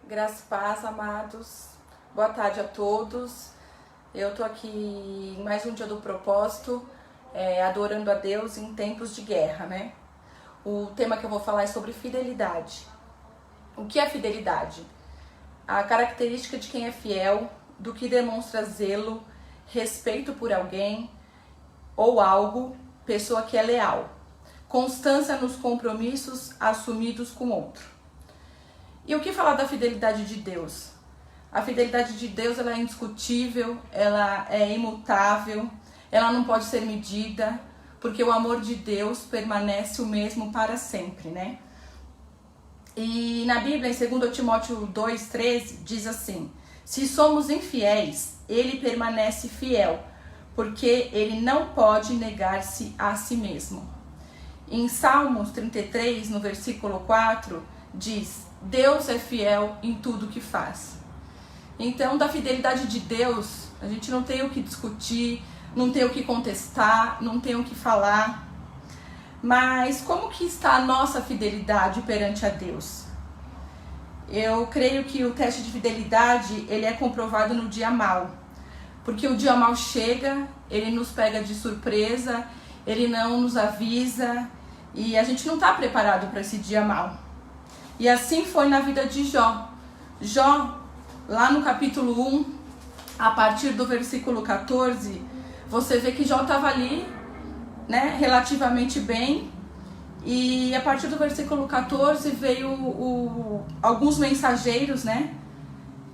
Graça e paz, amados. Boa tarde a todos. Eu tô aqui em mais um dia do propósito, adorando a Deus em tempos de guerra, né? O tema que eu vou falar é sobre fidelidade. O que é fidelidade? A característica de quem é fiel, do que demonstra zelo, respeito por alguém ou algo, pessoa que é leal. Constância nos compromissos assumidos com outro. E o que falar da fidelidade de Deus? A fidelidade de Deus ela é indiscutível, ela é imutável, ela não pode ser medida, porque o amor de Deus permanece o mesmo para sempre, né? E na Bíblia, em 2 Timóteo 2,13, diz assim: se somos infiéis, ele permanece fiel, porque ele não pode negar-se a si mesmo. Em Salmos 33, no versículo 4, diz: Deus é fiel em tudo que faz. Então, da fidelidade de Deus, a gente não tem o que discutir, não tem o que contestar, não tem o que falar. Mas como que está a nossa fidelidade perante a Deus? Eu creio que o teste de fidelidade, ele é comprovado no dia mau. Porque o dia mau chega, ele nos pega de surpresa, ele não nos avisa e a gente não está preparado para esse dia mau. E assim foi na vida de Jó. Jó, lá no capítulo 1, a partir do versículo 14, você vê que Jó estava ali, né, relativamente bem. E a partir do versículo 14 veio alguns mensageiros, né,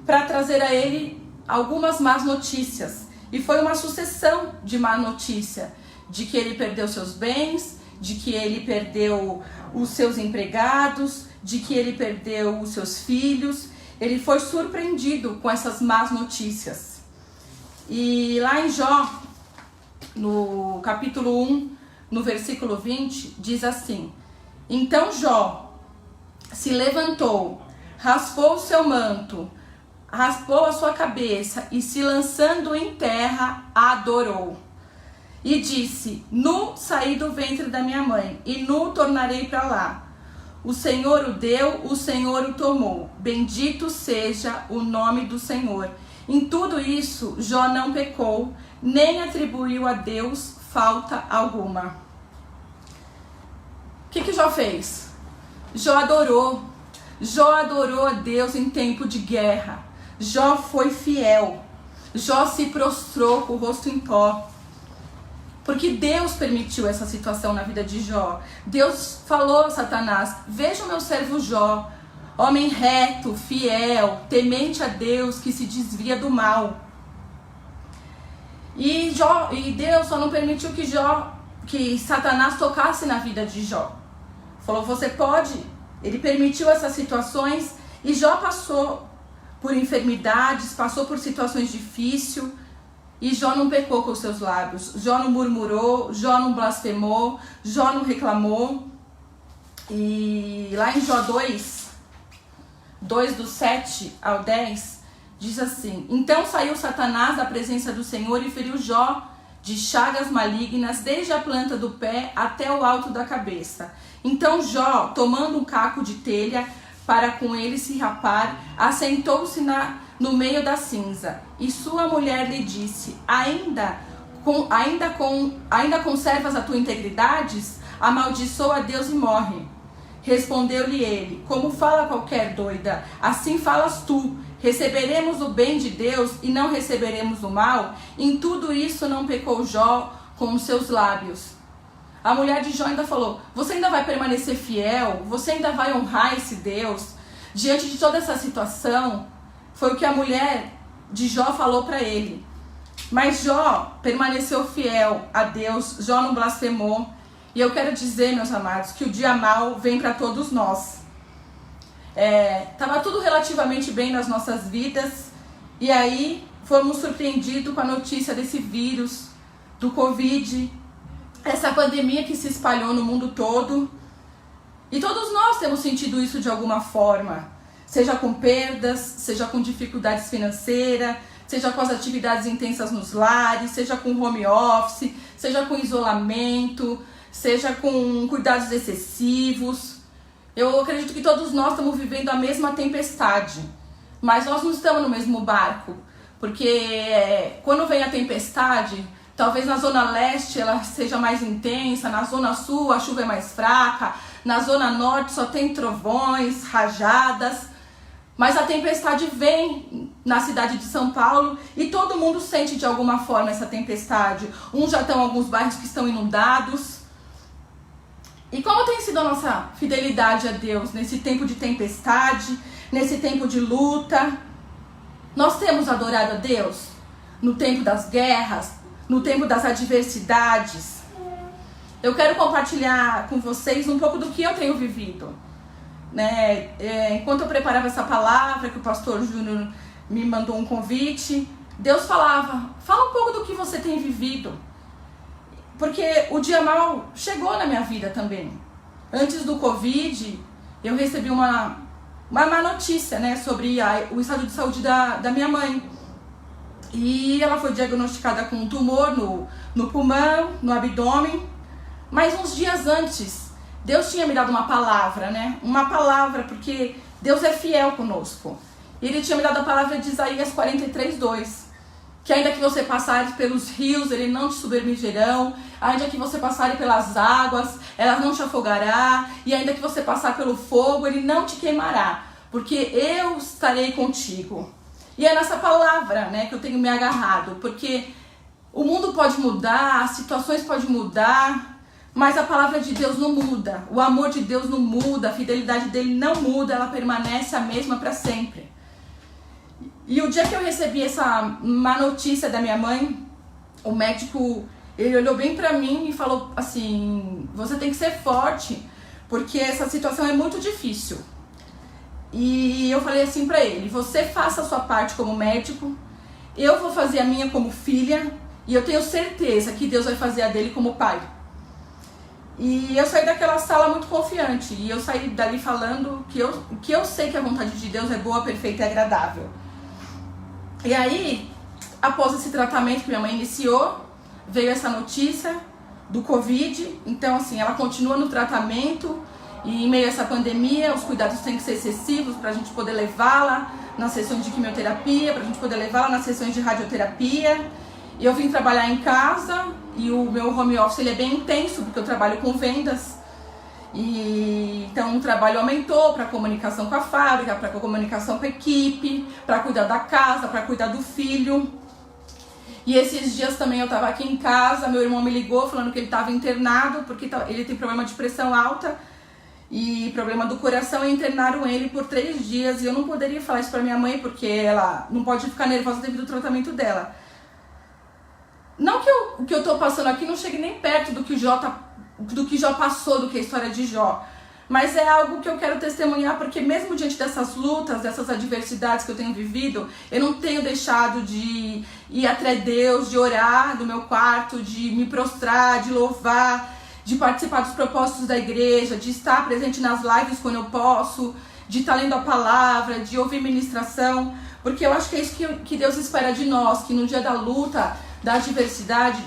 para trazer a ele algumas más notícias. E foi uma sucessão de má notícia, de que ele perdeu seus bens, de que ele perdeu os seus empregados, de que ele perdeu os seus filhos. Ele foi surpreendido com essas más notícias. E lá em Jó, no capítulo 1, no versículo 20, diz assim: então Jó se levantou, raspou o seu manto, raspou a sua cabeça e, se lançando em terra, adorou. E disse: nu saí do ventre da minha mãe, e nu tornarei para lá. O Senhor o deu, o Senhor o tomou. Bendito seja o nome do Senhor. Em tudo isso, Jó não pecou, nem atribuiu a Deus falta alguma. O que Jó fez? Jó adorou. Jó adorou a Deus em tempo de guerra. Jó foi fiel. Jó se prostrou com o rosto em pó. Porque Deus permitiu essa situação na vida de Jó. Deus falou a Satanás: veja o meu servo Jó, homem reto, fiel, temente a Deus, que se desvia do mal. E Deus só não permitiu que Satanás tocasse na vida de Jó. Falou: você pode. Ele permitiu essas situações e Jó passou por enfermidades, passou por situações difíceis. E Jó não pecou com os seus lábios, Jó não murmurou, Jó não blasfemou, Jó não reclamou. E lá em Jó 2, do 7 ao 10, diz assim: então saiu Satanás da presença do Senhor e feriu Jó de chagas malignas, desde a planta do pé até o alto da cabeça. Então Jó, tomando um caco de telha para com ele se rapar, assentou-se no meio da cinza. E sua mulher lhe disse: ainda conservas a tua integridade? Amaldiçoa a Deus e morre. Respondeu-lhe ele: como fala qualquer doida, assim falas tu. Receberemos o bem de Deus e não receberemos o mal? Em tudo isso não pecou Jó com os seus lábios. A mulher de Jó ainda falou: você ainda vai permanecer fiel? Você ainda vai honrar esse Deus? Diante de toda essa situação, foi o que a mulher de Jó falou para ele. Mas Jó permaneceu fiel a Deus, Jó não blasfemou. E eu quero dizer, meus amados, que o dia mau vem para todos nós. Estava tudo relativamente bem nas nossas vidas, e aí fomos surpreendidos com a notícia desse vírus, do Covid, essa pandemia que se espalhou no mundo todo. E todos nós temos sentido isso de alguma forma. Seja com perdas, seja com dificuldades financeiras, seja com as atividades intensas nos lares, seja com home office, seja com isolamento, seja com cuidados excessivos. Eu acredito que todos nós estamos vivendo a mesma tempestade. mas nós não estamos no mesmo barco, porque quando vem a tempestade, talvez na zona leste ela seja mais intensa, na zona sul a chuva é mais fraca, na zona norte só tem trovões, rajadas, mas a tempestade vem na cidade de São Paulo e todo mundo sente de alguma forma essa tempestade. Uns já estão em alguns bairros que estão inundados. E como tem sido a nossa fidelidade a Deus nesse tempo de tempestade, nesse tempo de luta? Nós temos adorado a Deus no tempo das guerras, no tempo das adversidades. Eu quero compartilhar com vocês um pouco do que eu tenho vivido. Enquanto eu preparava essa palavra, que o pastor Júnior me mandou um convite, Deus falava, fala um pouco do que você tem vivido. Porque o dia mal chegou na minha vida também. Antes do Covid, eu recebi uma má notícia, sobre o estado de saúde da minha mãe. E ela foi diagnosticada com um tumor no pulmão, no abdômen. Mas uns dias antes, Deus tinha me dado uma palavra, Uma palavra, porque Deus é fiel conosco. E Ele tinha me dado a palavra de Isaías 43:2. Que ainda que você passare pelos rios, ele não te submergirão. Ainda que você passare pelas águas, elas não te afogará. E ainda que você passar pelo fogo, ele não te queimará. Porque eu estarei contigo. E é nessa palavra, que eu tenho me agarrado. Porque o mundo pode mudar, as situações podem mudar, mas a palavra de Deus não muda. O amor de Deus não muda, a fidelidade dele não muda, ela permanece a mesma para sempre. E o dia que eu recebi essa má notícia da minha mãe, o médico, ele olhou bem pra mim e falou assim, você tem que ser forte, porque essa situação é muito difícil. E eu falei assim pra ele, você faça a sua parte como médico, eu vou fazer a minha como filha, e eu tenho certeza que Deus vai fazer a dele como pai. E eu saí daquela sala muito confiante, e eu saí dali falando que eu sei que a vontade de Deus é boa, perfeita e agradável. E aí, após esse tratamento que minha mãe iniciou, veio essa notícia do Covid. Então, assim, ela continua no tratamento e em meio a essa pandemia, os cuidados têm que ser excessivos para a gente poder levá-la nas sessões de quimioterapia, para a gente poder levá-la nas sessões de radioterapia. E eu vim trabalhar em casa e o meu home office ele é bem intenso, porque eu trabalho com vendas. E então o trabalho aumentou para comunicação com a fábrica, para comunicação com a equipe, para cuidar da casa, para cuidar do filho. E esses dias também eu estava aqui em casa, meu irmão me ligou falando que ele estava internado, porque ele tem problema de pressão alta e problema do coração, e internaram ele por 3 dias. E eu não poderia falar isso para minha mãe, porque ela não pode ficar nervosa devido ao tratamento dela. Não que o que eu estou passando aqui não chegue nem perto do que Jó passou, do que a história de Jó. Mas é algo que eu quero testemunhar, porque mesmo diante dessas lutas, dessas adversidades que eu tenho vivido, eu não tenho deixado de ir até Deus, de orar no meu quarto, de me prostrar, de louvar, de participar dos propósitos da igreja, de estar presente nas lives quando eu posso, de estar lendo a palavra, de ouvir ministração, porque eu acho que é isso que Deus espera de nós, que no dia da luta, da adversidade,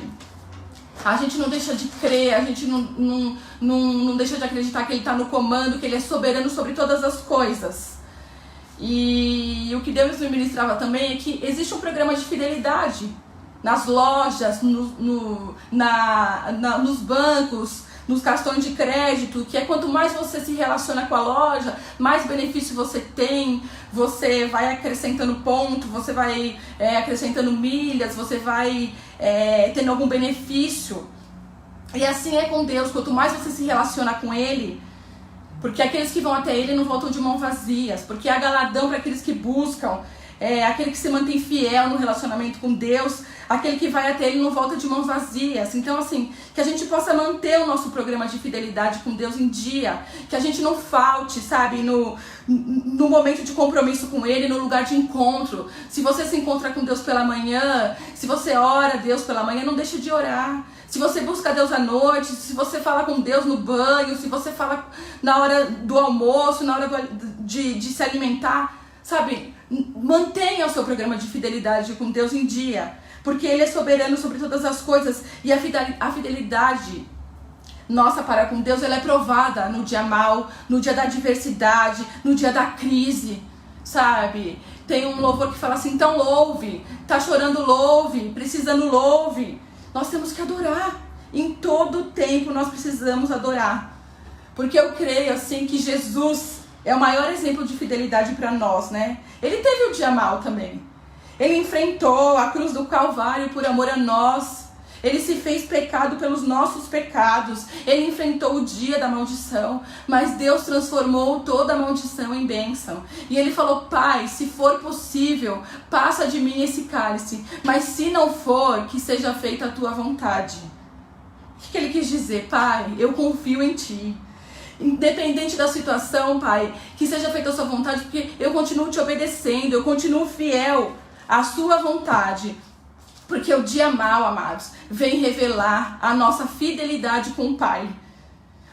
a gente não deixa de crer, a gente não deixa de acreditar que Ele está no comando, que Ele é soberano sobre todas as coisas. E o que Deus me ministrava também é que existe um programa de fidelidade nas lojas, nos bancos, nos cartões de crédito, que é quanto mais você se relaciona com a loja, mais benefício você tem, você vai acrescentando ponto, você vai acrescentando milhas, você vai tendo algum benefício. E assim é com Deus, quanto mais você se relaciona com Ele, porque aqueles que vão até Ele não voltam de mãos vazias, porque há galardão para aqueles que buscam, aquele que se mantém fiel no relacionamento com Deus, aquele que vai até Ele não volta de mãos vazias. Então, assim, que a gente possa manter o nosso programa de fidelidade com Deus em dia, que a gente não falte, sabe, no momento de compromisso com Ele, no lugar de encontro. Se você se encontra com Deus pela manhã, se você ora a Deus pela manhã, não deixe de orar. Se você busca Deus à noite, se você fala com Deus no banho, se você fala na hora do almoço, na hora de se alimentar, sabe, mantenha o seu programa de fidelidade com Deus em dia, porque Ele é soberano sobre todas as coisas, e a fidelidade nossa para com Deus, ela é provada no dia mau, no dia da adversidade, no dia da crise, sabe? Tem um louvor que fala assim, então louve, tá chorando, louve, precisando, louve. Nós temos que adorar. Em todo tempo nós precisamos adorar. Porque eu creio assim que Jesus é o maior exemplo de fidelidade para nós, né? Ele teve o dia mau também. Ele enfrentou a cruz do Calvário por amor a nós. Ele se fez pecado pelos nossos pecados. Ele enfrentou o dia da maldição. Mas Deus transformou toda a maldição em bênção. E ele falou, Pai, se for possível, passa de mim esse cálice. Mas se não for, que seja feita a tua vontade. O que ele quis dizer? Pai, eu confio em ti. Independente da situação, Pai, que seja feita a sua vontade, porque eu continuo te obedecendo, eu continuo fiel à sua vontade. Porque o dia mau, amados, vem revelar a nossa fidelidade com o Pai.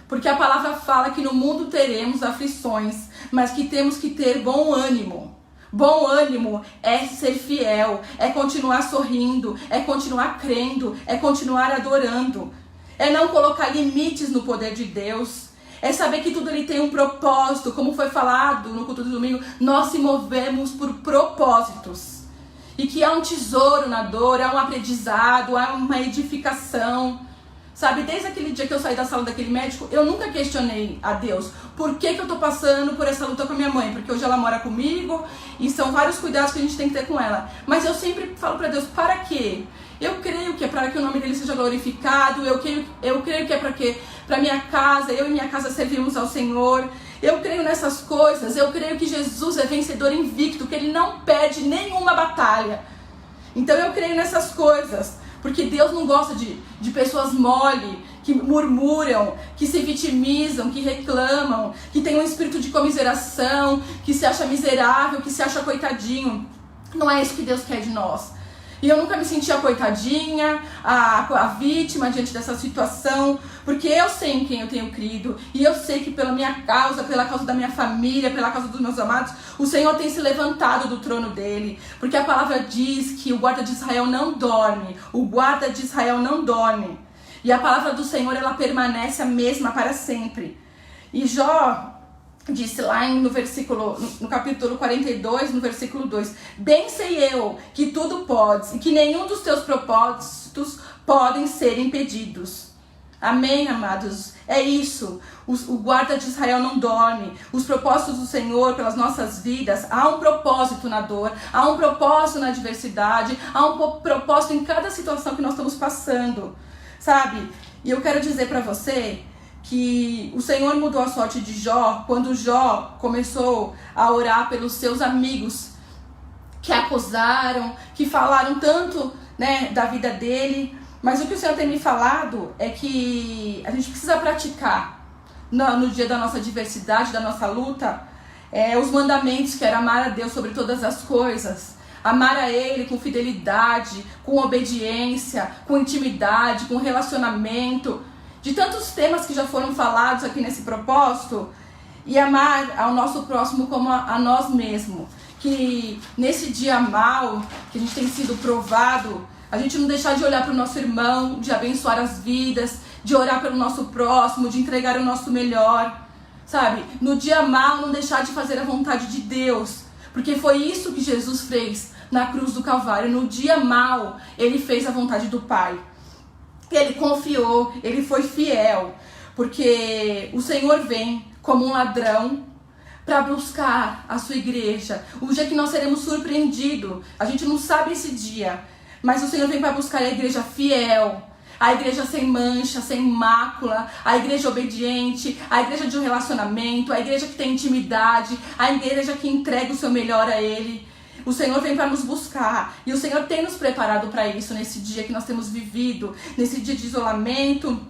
Porque a palavra fala que no mundo teremos aflições, mas que temos que ter bom ânimo. Bom ânimo é ser fiel, é continuar sorrindo, é continuar crendo, é continuar adorando. É não colocar limites no poder de Deus. É saber que tudo ali tem um propósito. Como foi falado no culto do domingo, nós se movemos por propósitos. E que há um tesouro na dor, há um aprendizado, há uma edificação. Sabe, desde aquele dia que eu saí da sala daquele médico, eu nunca questionei a Deus. Por que eu tô passando por essa luta com a minha mãe? Porque hoje ela mora comigo e são vários cuidados que a gente tem que ter com ela. Mas eu sempre falo pra Deus, para quê? Eu creio que é para que o nome dele seja glorificado, eu creio que é para minha casa, eu e minha casa servimos ao Senhor. Eu creio nessas coisas, eu creio que Jesus é vencedor invicto, que ele não perde nenhuma batalha. Então eu creio nessas coisas, porque Deus não gosta de pessoas mole, que murmuram, que se vitimizam, que reclamam, que tem um espírito de comiseração, que se acha miserável, que se acha coitadinho. Não é isso que Deus quer de nós. E eu nunca me senti a coitadinha, a vítima diante dessa situação, porque eu sei em quem eu tenho crido, e eu sei que pela minha causa, pela causa da minha família, pela causa dos meus amados, o Senhor tem se levantado do trono dele, porque a palavra diz que o guarda de Israel não dorme, o guarda de Israel não dorme, e a palavra do Senhor, ela permanece a mesma para sempre. E Jó disse lá no capítulo 42, no versículo 2, bem sei eu que tudo podes e que nenhum dos teus propósitos podem ser impedidos. Amém, amados? É isso. O guarda de Israel não dorme. Os propósitos do Senhor pelas nossas vidas, há um propósito na dor, há um propósito na adversidade, há um propósito em cada situação que nós estamos passando, sabe? E eu quero dizer para você que o Senhor mudou a sorte de Jó quando Jó começou a orar pelos seus amigos que acusaram, que falaram tanto, né, da vida dele. Mas o que o Senhor tem me falado é que a gente precisa praticar no dia da nossa adversidade, da nossa luta, os mandamentos, que era amar a Deus sobre todas as coisas, amar a Ele com fidelidade, com obediência, com intimidade, com relacionamento, de tantos temas que já foram falados aqui nesse propósito, e amar ao nosso próximo como a nós mesmos. Que nesse dia mau, que a gente tem sido provado, a gente não deixar de olhar para o nosso irmão, de abençoar as vidas, de orar pelo nosso próximo, de entregar o nosso melhor, sabe? No dia mau, não deixar de fazer a vontade de Deus, porque foi isso que Jesus fez na cruz do Calvário. No dia mau, ele fez a vontade do Pai. Ele confiou, ele foi fiel, porque o Senhor vem como um ladrão para buscar a sua igreja. O dia que nós seremos surpreendidos, a gente não sabe esse dia, mas o Senhor vem para buscar a igreja fiel, a igreja sem mancha, sem mácula, a igreja obediente, a igreja de um relacionamento, a igreja que tem intimidade, a igreja que entrega o seu melhor a Ele. O Senhor vem para nos buscar, e o Senhor tem nos preparado para isso nesse dia que nós temos vivido, nesse dia de isolamento,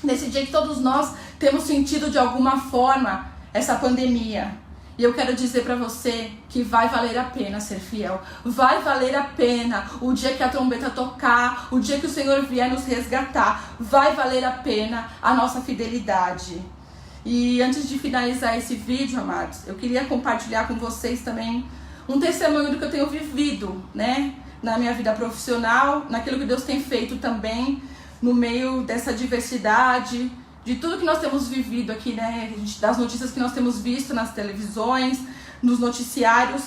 nesse dia que todos nós temos sentido de alguma forma essa pandemia. E eu quero dizer para você que vai valer a pena ser fiel, vai valer a pena o dia que a trombeta tocar, o dia que o Senhor vier nos resgatar, vai valer a pena a nossa fidelidade. E antes de finalizar esse vídeo, amados, eu queria compartilhar com vocês também um testemunho do que eu tenho vivido, né, na minha vida profissional, naquilo que Deus tem feito também, no meio dessa diversidade, de tudo que nós temos vivido aqui, né, das notícias que nós temos visto nas televisões, nos noticiários.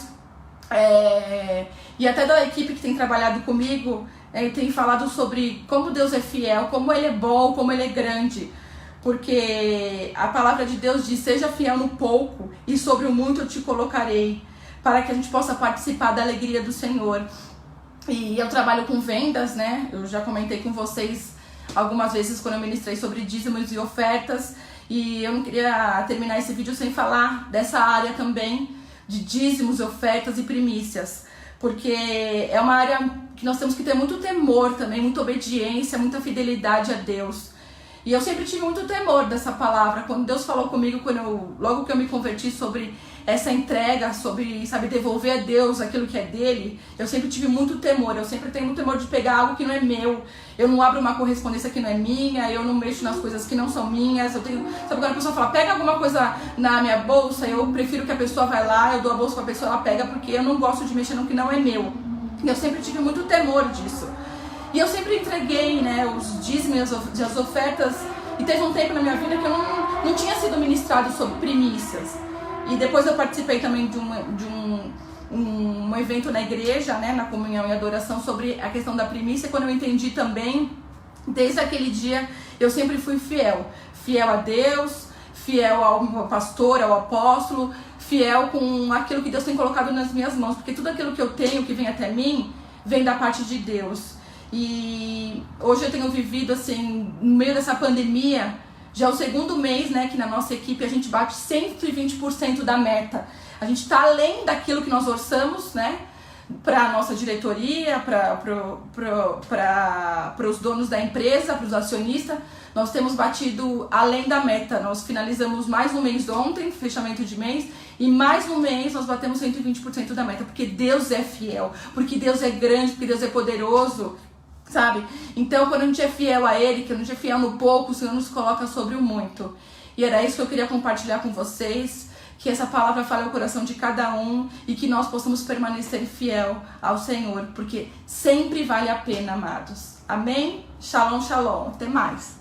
E até da equipe que tem trabalhado comigo, tem falado sobre como Deus é fiel, como Ele é bom, como Ele é grande. Porque a palavra de Deus diz: seja fiel no pouco e sobre o muito eu te colocarei, para que a gente possa participar da alegria do Senhor. E eu trabalho com vendas, né? Eu já comentei com vocês algumas vezes quando eu ministrei sobre dízimos e ofertas. E eu não queria terminar esse vídeo sem falar dessa área também de dízimos, ofertas e primícias. Porque é uma área que nós temos que ter muito temor também, muita obediência, muita fidelidade a Deus. E eu sempre tive muito temor dessa palavra. Quando Deus falou comigo, logo que eu me converti, sobre essa entrega, sobre, sabe, devolver a Deus aquilo que é dele, eu sempre tive muito temor. Eu sempre tenho muito temor de pegar algo que não é meu. Eu não abro uma correspondência que não é minha, eu não mexo nas coisas que não são minhas. Sabe, quando a pessoa fala, pega alguma coisa na minha bolsa, eu prefiro que a pessoa vai lá, eu dou a bolsa pra pessoa, ela pega, porque eu não gosto de mexer no que não é meu. E eu sempre tive muito temor disso. E eu sempre entreguei, né, os dízimos, as ofertas. E teve um tempo na minha vida que eu não tinha sido ministrado sobre primícias. E depois eu participei também de um evento na igreja, né, na comunhão e adoração, sobre a questão da primícia. Quando eu entendi também, desde aquele dia, eu sempre fui fiel. Fiel a Deus, fiel ao pastor, ao apóstolo, fiel com aquilo que Deus tem colocado nas minhas mãos. Porque tudo aquilo que eu tenho, que vem até mim, vem da parte de Deus. E hoje eu tenho vivido, assim, no meio dessa pandemia, já é o segundo mês, né, que na nossa equipe a gente bate 120% da meta. A gente está além daquilo que nós orçamos, né, para a nossa diretoria, para os donos da empresa, para os acionistas. Nós temos batido além da meta. Nós finalizamos mais um mês ontem, fechamento de mês, e mais um mês nós batemos 120% da meta, porque Deus é fiel, porque Deus é grande, porque Deus é poderoso, sabe? Então, quando a gente é fiel a Ele, que a gente é fiel no pouco, o Senhor nos coloca sobre o muito. E era isso que eu queria compartilhar com vocês, que essa palavra fale ao coração de cada um e que nós possamos permanecer fiel ao Senhor, porque sempre vale a pena, amados. Amém? Shalom, shalom. Até mais.